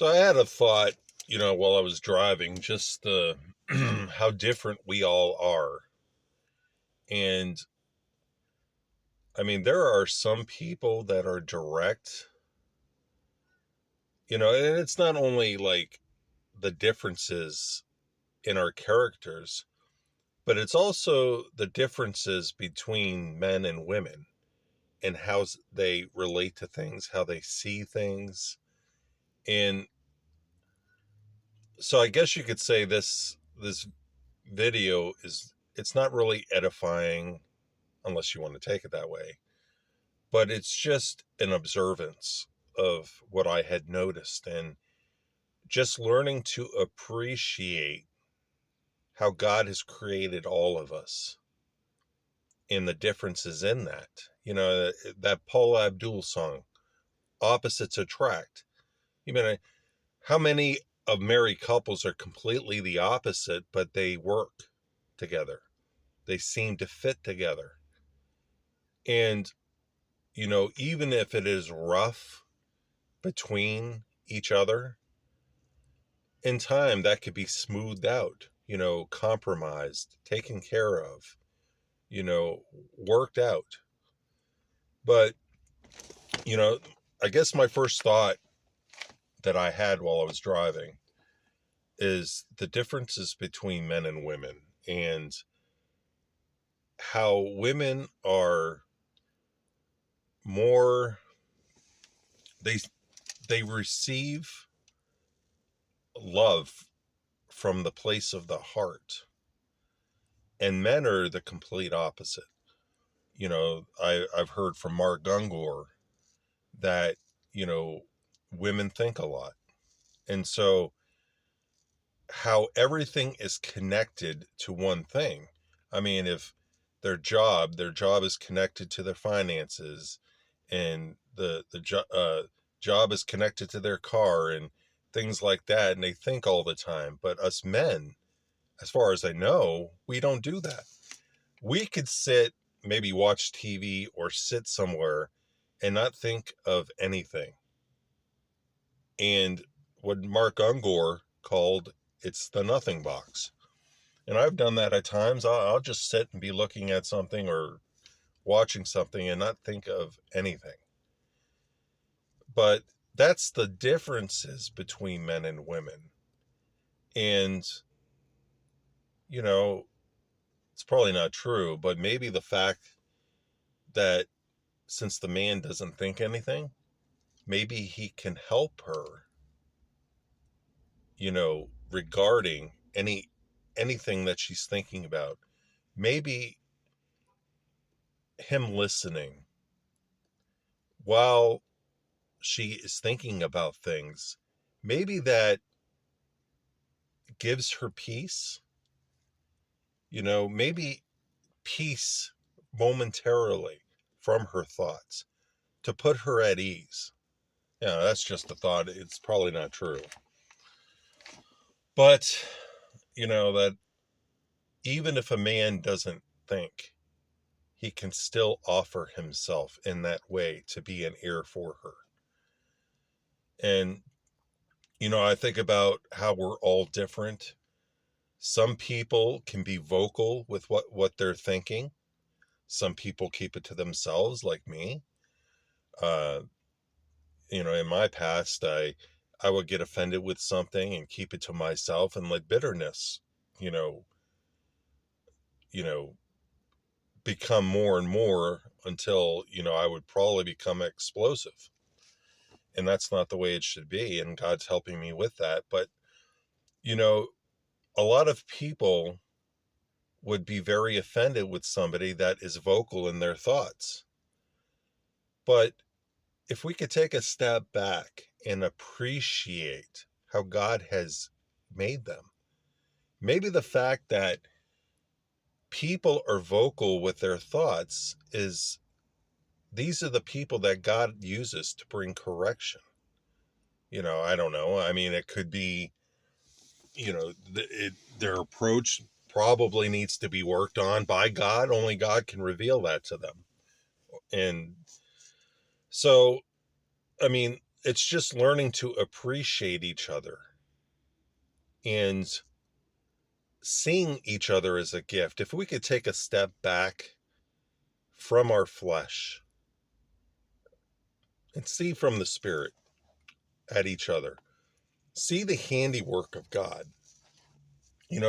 So I had a thought, while I was driving, just the how different we all are. And I mean, there are some people that are direct, and it's not only like the differences in our characters, but it's also the differences between men and women and how they relate to things, how they see things. And so I guess you could say this video it's not really edifying unless you want to take it that way. But it's just an observance of what I had noticed and just learning to appreciate how God has created all of us and the differences in that. That Paula Abdul song, Opposites Attract. You mean, how many of married couples are completely the opposite, but they work together? They seem to fit together. And even if it is rough between each other, in time that could be smoothed out, compromised, taken care of, worked out. But, you know, I guess my first thought that I had while I was driving is the differences between men and women and how women are more they they receive love from the place of the heart, and men are the complete opposite. I've heard from Mark Gungor that you know women think a lot, and so how everything is connected to one thing. I mean, if their job is connected to their finances, and the job is connected to their car and things like that, and they think all the time. But us men, as far as I know, we don't do that. We could sit, maybe watch TV or sit somewhere and not think of anything. And what Mark Ungor called, it's the nothing box. And I've done that at times. I'll just sit and be looking at something or watching something and not think of anything. But that's the differences between men and women. And, you know, it's probably not true, but maybe the fact that since the man doesn't think anything, maybe he can help her, regarding anything that she's thinking about. Maybe him listening while she is thinking about things, maybe that gives her peace, maybe peace momentarily from her thoughts to put her at ease. That's just a thought. It's probably not true. But, that even if a man doesn't think, he can still offer himself in that way to be an ear for her. And, I think about how we're all different. Some people can be vocal with what they're thinking. Some people keep it to themselves, like me. Uh, in my past, I would get offended with something and keep it to myself and let bitterness, you know, you know, become more and more until, I would probably become explosive. And that's not the way it should be. And God's helping me with that. But, you know, a lot of people would be very offended with somebody that is vocal in their thoughts. But if we could take a step back and appreciate how God has made them, maybe the fact that people are vocal with their thoughts is these are the people that God uses to bring correction. I don't know. I mean, it could be, their approach probably needs to be worked on by God. Only God can reveal that to them. And so, I mean, it's just learning to appreciate each other and seeing each other as a gift. If we could take a step back from our flesh and see from the spirit at each other, see the handiwork of God.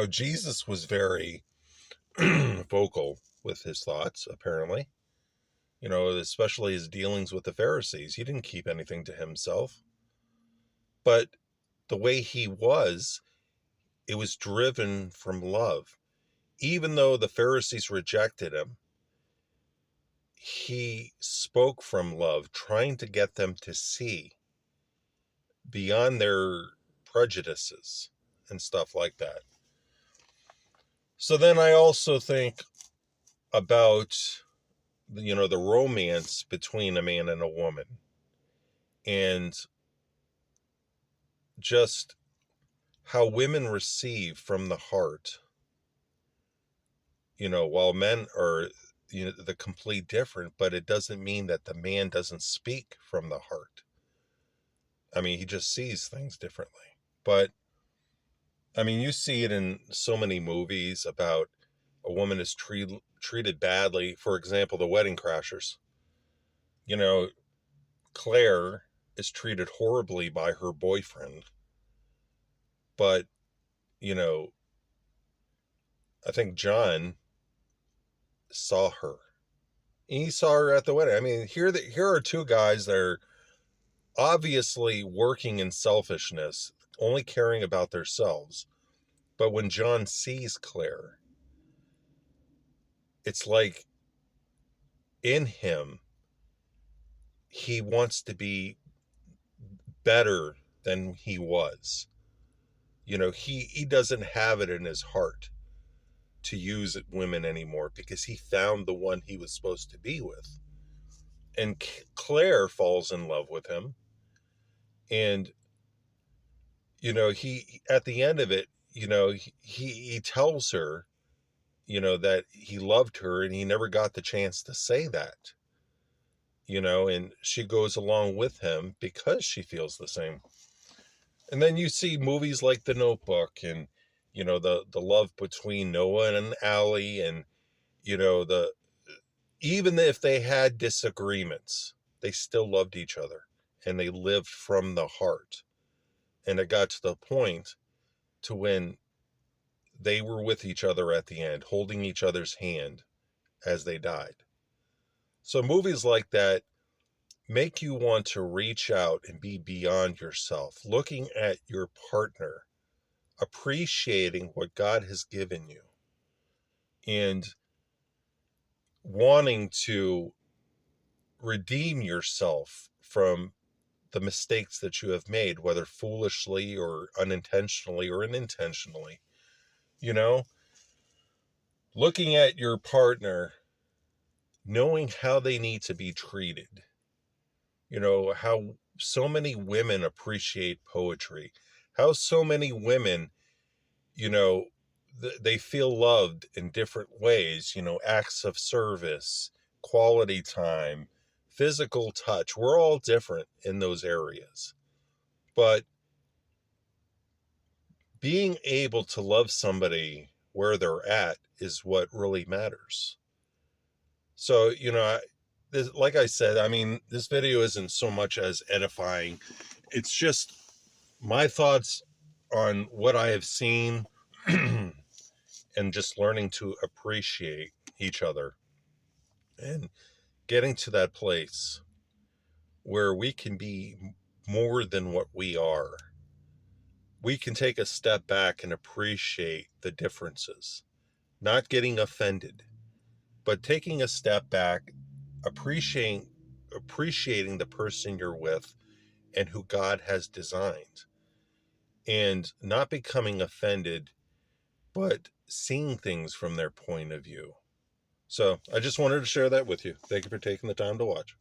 Jesus was very vocal with his thoughts, apparently, especially his dealings with the Pharisees. He didn't keep anything to himself. But the way he was, it was driven from love. Even though the Pharisees rejected him, he spoke from love, trying to get them to see beyond their prejudices and stuff like that. So then I also think about, the romance between a man and a woman, and just how women receive from the heart, while men are, the complete different, but it doesn't mean that the man doesn't speak from the heart. I mean, he just sees things differently. But I mean, you see it in so many movies about a woman is treated badly. For example, The Wedding Crashers. Claire is treated horribly by her boyfriend. But, I think John saw her. He saw her at the wedding. I mean, here are two guys that are obviously working in selfishness, only caring about themselves. But when John sees Claire, it's like in him, he wants to be better than he was. He doesn't have it in his heart to use women anymore because he found the one he was supposed to be with. And Claire falls in love with him. And, he, at the end of it, he tells her, that he loved her and he never got the chance to say that, and she goes along with him because she feels the same. And then you see movies like The Notebook and, the love between Noah and Allie, and, the even if they had disagreements, they still loved each other and they lived from the heart. And it got to the point to when they were with each other at the end, holding each other's hand as they died. So movies like that make you want to reach out and be beyond yourself, looking at your partner, appreciating what God has given you, and wanting to redeem yourself from the mistakes that you have made, whether foolishly or unintentionally or unintentionally. Looking at your partner, knowing how they need to be treated. How so many women appreciate poetry, how so many women, they feel loved in different ways, acts of service, quality time, physical touch. We're all different in those areas. But being able to love somebody where they're at is what really matters. So, like I said, I mean, this video isn't so much as edifying. It's just my thoughts on what I have seen and just learning to appreciate each other and getting to that place where we can be more than what we are. We can take a step back and appreciate the differences, not getting offended, but taking a step back, appreciating the person you're with and who God has designed, and not becoming offended, but seeing things from their point of view. So I just wanted to share that with you. Thank you for taking the time to watch.